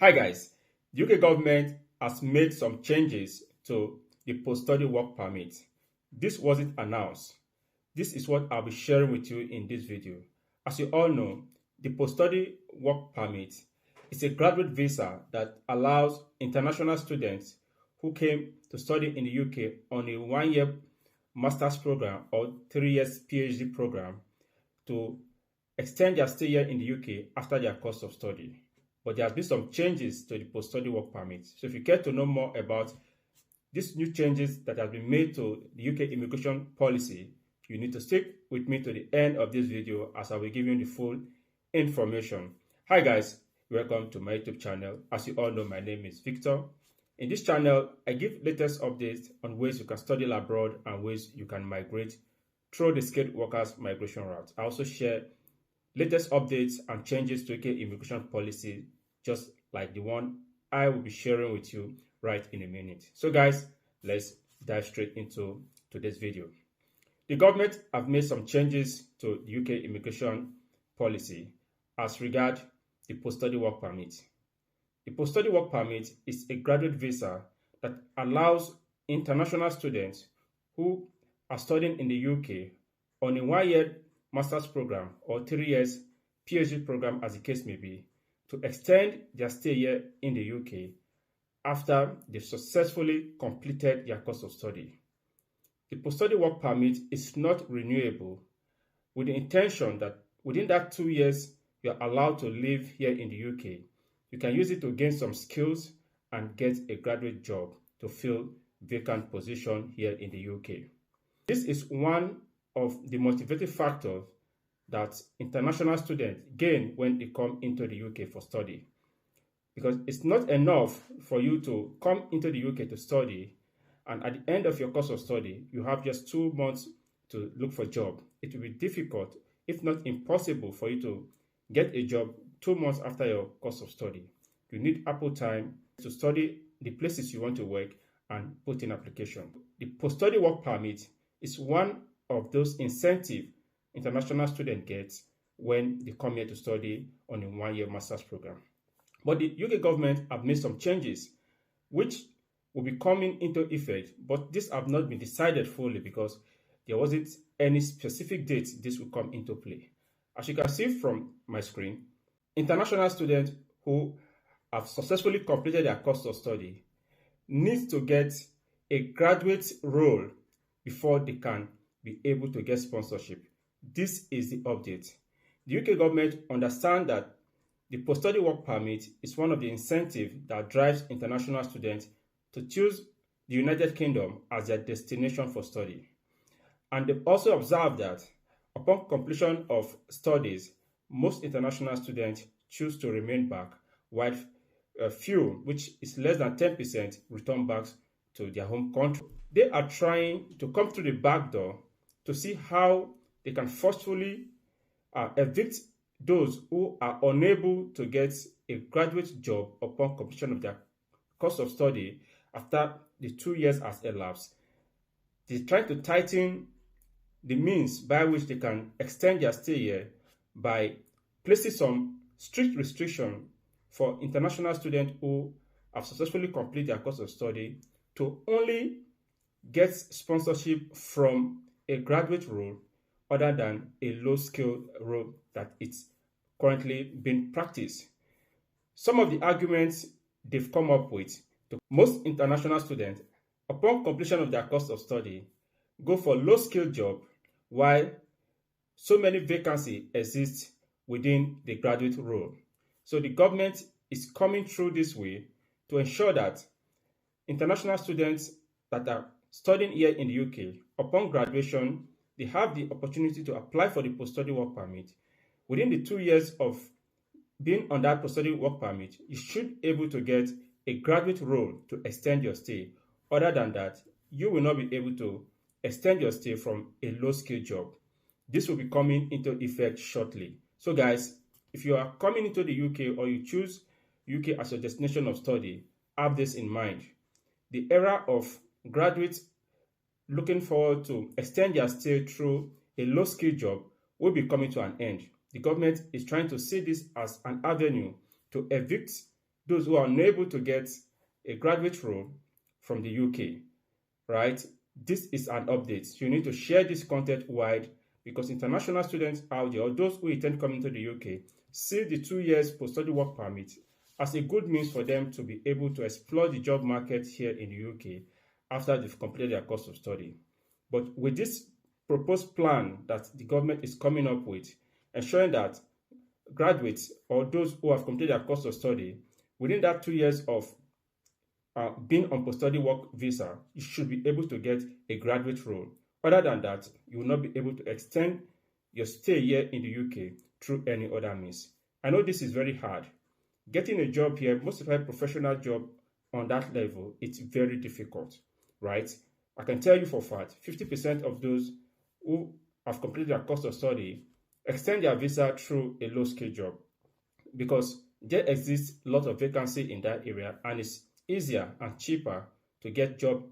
Hi guys, the UK government has made some changes to the post-study work permit. This wasn't announced. This is what I'll be sharing with you in this video. As you all know, the post-study work permit is a graduate visa that allows international students who came to study in the UK on a one-year master's program or 3 years PhD program to extend their stay here in the UK after their course of study. But there have been some changes to the post-study work permit. So if you care to know more about these new changes that have been made to the UK immigration policy, you need to stick with me to the end of this video as I will give you the full information. Hi guys, welcome to my YouTube channel. As you all know, my name is Victor. In this channel, I give latest updates on ways you can study abroad and ways you can migrate through the skilled workers migration route. I also share latest updates and changes to UK immigration policy, just like the one I will be sharing with you right in a minute. So guys, let's dive straight into today's video. The government have made some changes to the UK immigration policy as regard the post-study work permit. The post-study work permit is a graduate visa that allows international students who are studying in the UK on a one-year master's program or 3 years PhD program, as the case may be, to extend their stay here in the UK after they've successfully completed their course of study. The post-study work permit is not renewable, with the intention that within that 2 years you are allowed to live here in the UK. You can use it to gain some skills and get a graduate job to fill vacant position here in the UK. This is one of the motivating factors that international students gain when they come into the UK for study. Because it's not enough for you to come into the UK to study and at the end of your course of study, you have just 2 months to look for a job. It will be difficult, if not impossible, for you to get a job 2 months after your course of study. You need ample time to study the places you want to work and put in application. The post-study work permit is one of those incentives international students get when they come here to study on a one-year master's program. But the UK government have made some changes which will be coming into effect, but these have not been decided fully because there wasn't any specific date this will come into play. As you can see from my screen, international students who have successfully completed their course of study need to get a graduate role before they can be able to get sponsorship. This is the update. The UK government understands that the post-study work permit is one of the incentives that drives international students to choose the United Kingdom as their destination for study. And they've also observed that upon completion of studies, most international students choose to remain back, while a few, which is less than 10%, return back to their home country. They are trying to come through the back door to see how they can forcefully evict those who are unable to get a graduate job upon completion of their course of study after the 2 years has elapsed. They try to tighten the means by which they can extend their stay here by placing some strict restriction for international students who have successfully completed their course of study to only get sponsorship from a graduate role other than a low-skilled role that it's currently being practiced. Some of the arguments they've come up with to most international students upon completion of their course of study go for low-skilled job while so many vacancies exist within the graduate role. So the government is coming through this way to ensure that international students that are studying here in the UK, upon graduation, they have the opportunity to apply for the post-study work permit. Within the 2 years of being on that post-study work permit, you should be able to get a graduate role to extend your stay. Other than that, you will not be able to extend your stay from a low-skilled job. This will be coming into effect shortly. So guys, if you are coming into the UK or you choose UK as your destination of study, have this in mind. The era of graduates looking forward to extend their stay through a low-skilled job will be coming to an end. The government is trying to see this as an avenue to evict those who are unable to get a graduate role from the UK, right? This is an update. You need to share this content wide because international students out there, or those who intend coming to the UK, see the 2 years post-study work permit as a good means for them to be able to explore the job market here in the UK after they've completed their course of study. But with this proposed plan that the government is coming up with, ensuring that graduates or those who have completed their course of study within that 2 years of being on post-study work visa, you should be able to get a graduate role. Other than that, you will not be able to extend your stay here in the UK through any other means. I know this is very hard. Getting a job here, most of a professional job on that level, it's very difficult, right? I can tell you for a fact, 50% of those who have completed their course of study extend their visa through a low-skill job because there exists a lot of vacancy in that area and it's easier and cheaper to get job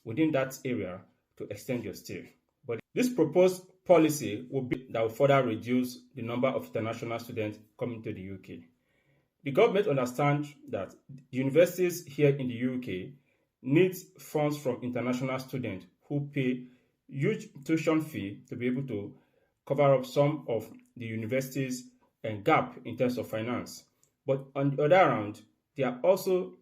within that area to extend your stay. But this proposed policy will further reduce the number of international students coming to the UK. The government understands that universities here in the UK need funds from international students who pay huge tuition fee to be able to cover up some of the university's gap in terms of finance. But on the other hand, they are also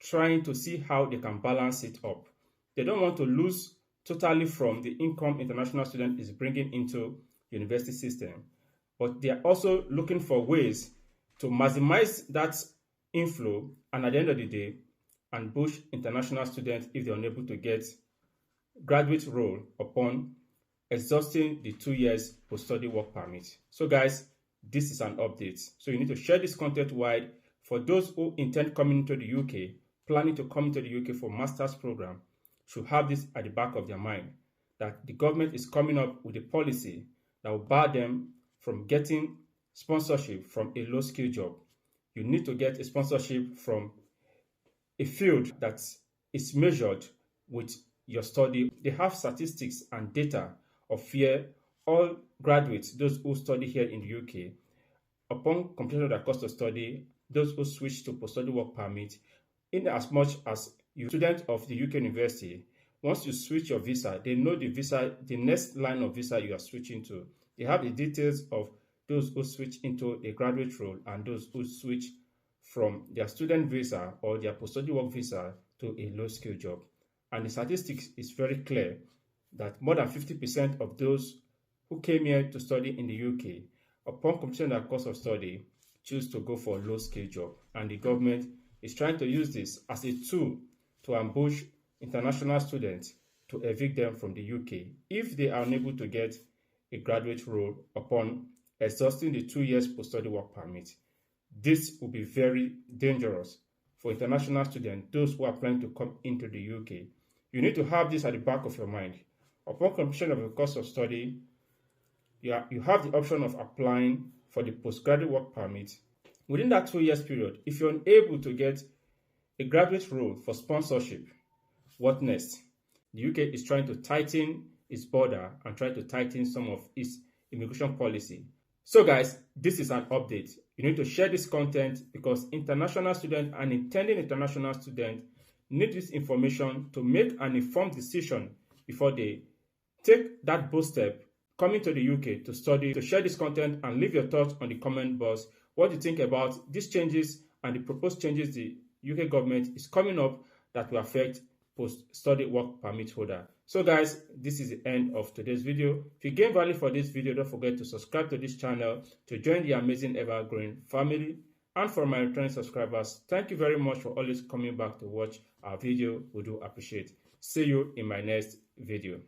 trying to see how they can balance it up. They don't want to lose totally from the income international student is bringing into the university system, but they are also looking for ways to maximize that inflow and at the end of the day ambush international students if they are unable to get graduate role upon exhausting the 2 years post-study work permit. So guys, this is an update. So you need to share this content wide for those who intend coming to the UK, planning to come to the UK for master's program, should have this at the back of their mind, that the government is coming up with a policy that will bar them from getting sponsorship from a low-skill job. You need to get a sponsorship from a field that is measured with your study. They have statistics and data of where all graduates, those who study here in the UK, upon completion of their course of study, those who switch to post-study work permit, in as much as you're a student of the UK university, once you switch your visa, they know the visa, the next line of visa you are switching to. They have the details of those who switch into a graduate role and those who switch from their student visa or their post-study work visa to a low-skill job. And the statistics is very clear that more than 50% of those who came here to study in the UK, upon completion of their course of study, choose to go for a low-skill job. And the government is trying to use this as a tool to ambush international students to evict them from the UK if they are unable to get a graduate role upon exhausting the 2 years post-study work permit. This will be very dangerous for international students, those who are planning to come into the UK. You need to have this at the back of your mind. Upon completion of a course of study, you have the option of applying for the postgraduate work permit. Within that 2 years period, if you're unable to get a graduate role for sponsorship, what next? The UK is trying to tighten its border and try to tighten some of its immigration policy. So guys, this is an update. You need to share this content because international students and intending international students need this information to make an informed decision before they take that bold step coming to the UK to study. To share this content and leave your thoughts on the comment box. What do you think about these changes and the proposed changes the UK government is coming up that will affect post-study work permit holder? So guys, this is the end of today's video. If you gain value for this video, don't forget to subscribe to this channel to join the amazing ever-growing family. And for my returning subscribers, thank you very much for always coming back to watch our video. We do appreciate. See you in my next video.